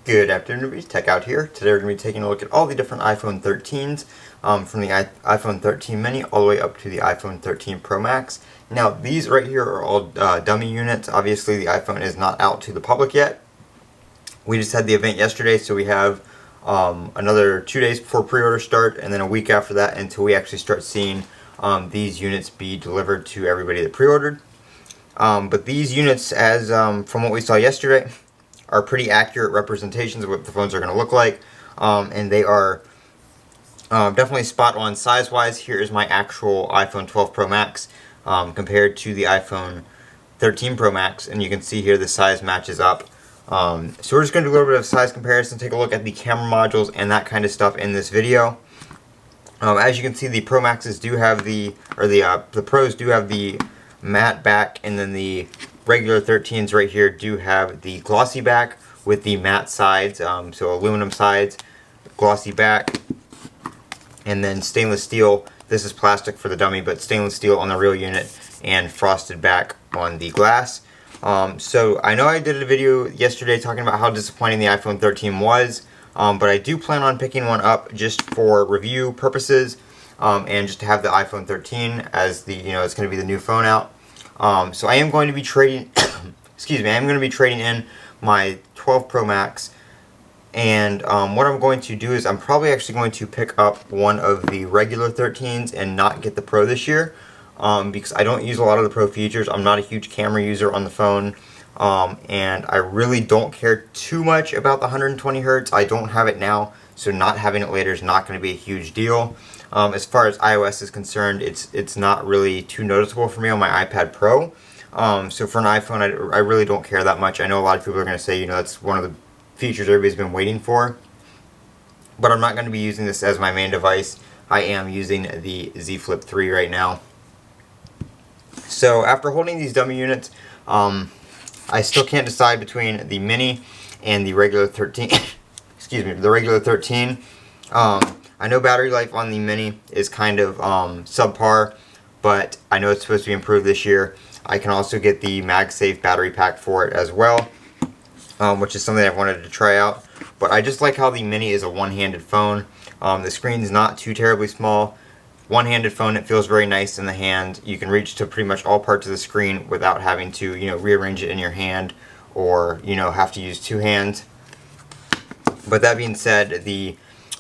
Good afternoon, everybody. Techout here. Today we're going to be taking a look at all the different iPhone 13s, from the iPhone 13 mini all the way up to the iPhone 13 Pro Max. Now, these right here are all dummy units. Obviously, the iPhone is not out to the public yet. We just had the event yesterday, so we have another 2 days before pre-order start, and then a week after that until we actually start seeing these units be delivered to everybody that pre-ordered. But these units, as from what we saw yesterday, are pretty accurate representations of what the phones are going to look like, and they are definitely spot on size wise. Here is my actual iPhone 12 Pro Max compared to the iPhone 13 Pro Max, and you can see here the size matches up. So we're just going to do a little bit of size comparison, take a look at the camera modules and that kind of stuff in this video. As you can see, the Pro Maxes do have the Pros do have the matte back, and then the regular 13s right here do have the glossy back with the matte sides, so aluminum sides, glossy back, and then stainless steel. This is plastic for the dummy, but stainless steel on the real unit, and frosted back on the glass. So I know I did a video yesterday talking about how disappointing the iPhone 13 was, but I do plan on picking one up just for review purposes, and just to have the iPhone 13 as the, it's going to be the new phone out. So I am going to be trading, excuse me, I am going to be trading in my 12 Pro Max, and what I'm going to do is I'm probably actually going to pick up one of the regular 13s and not get the Pro this year, because I don't use a lot of the Pro features. I'm not a huge camera user on the phone, and I really don't care too much about the 120 Hz. I don't have it now, so not having it later is not going to be a huge deal. As far as iOS is concerned, it's not really too noticeable for me on my iPad Pro. So for an iPhone, I really don't care that much. I know a lot of people are going to say, that's one of the features everybody's been waiting for. But I'm not going to be using this as my main device. I am using the Z Flip 3 right now. So after holding these dummy units, I still can't decide between the mini and the regular 13. Excuse me, the regular 13. I know battery life on the mini is kind of subpar, but I know it's supposed to be improved this year. I can also get the MagSafe battery pack for it as well, which is something I've wanted to try out. But I just like how the mini is a one-handed phone. The screen is not too terribly small. One-handed phone, it feels very nice in the hand. You can reach to pretty much all parts of the screen without having to, rearrange it in your hand, or, have to use two hands. But that being said, the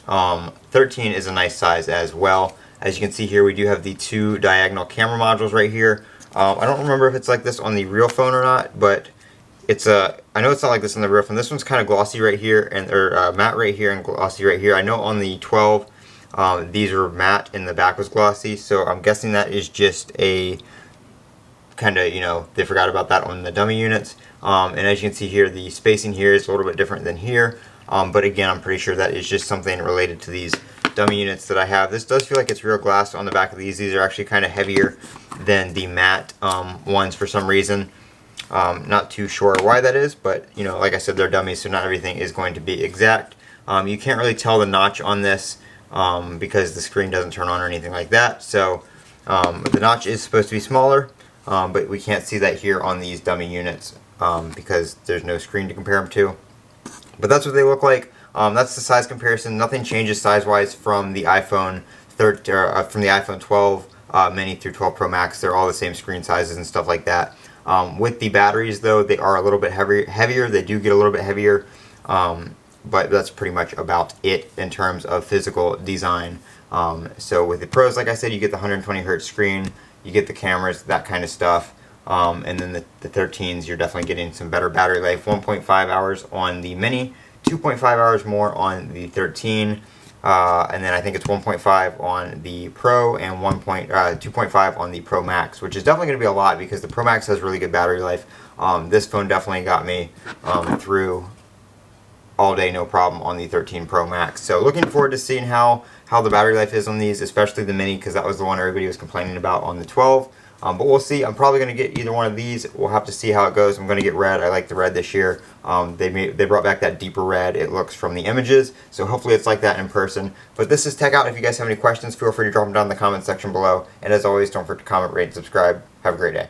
13 is a nice size as well. As you can see here, we do have the two diagonal camera modules right here. I don't remember if it's like this on the real phone or not, but I know it's not like this on the real phone. This one's kind of glossy right here, and matte right here and glossy right here. I know on the 12, these are matte and the back was glossy, so I'm guessing that is just a kind of, they forgot about that on the dummy units. And as you can see here, the spacing here is a little bit different than here. But again, I'm pretty sure that is just something related to these dummy units that I have. This does feel like it's real glass on the back of these. These are actually kind of heavier than the matte ones for some reason. Not too sure why that is, but like I said, they're dummies, so not everything is going to be exact. You can't really tell the notch on this because the screen doesn't turn on or anything like that. So the notch is supposed to be smaller, but we can't see that here on these dummy units because there's no screen to compare them to. But that's what they look like. That's the size comparison. Nothing changes size-wise from the iPhone 12 mini through 12 Pro Max. They're all the same screen sizes and stuff like that. With the batteries, though, they are a little bit heavier. They do get a little bit heavier, but that's pretty much about it in terms of physical design. So with the Pros, like I said, you get the 120 Hz screen, you get the cameras, that kind of stuff. And then the 13s, you're definitely getting some better battery life. 1.5 hours on the mini, 2.5 hours more on the 13, and then I think it's 1.5 on the Pro and 2.5 on the Pro Max, which is definitely going to be a lot because the Pro Max has really good battery life. This phone definitely got me through all day, no problem, on the 13 Pro Max. So looking forward to seeing how the battery life is on these, especially the mini, because that was the one everybody was complaining about on the 12. But we'll see. I'm probably going to get either one of these. We'll have to see how it goes. I'm going to get red. I like the red this year. They brought back that deeper red it looks from the images, so hopefully it's like that in person. But this is Techout. If you guys have any questions, feel free to drop them down in the comment section below. And as always, don't forget to comment, rate, and subscribe. Have a great day.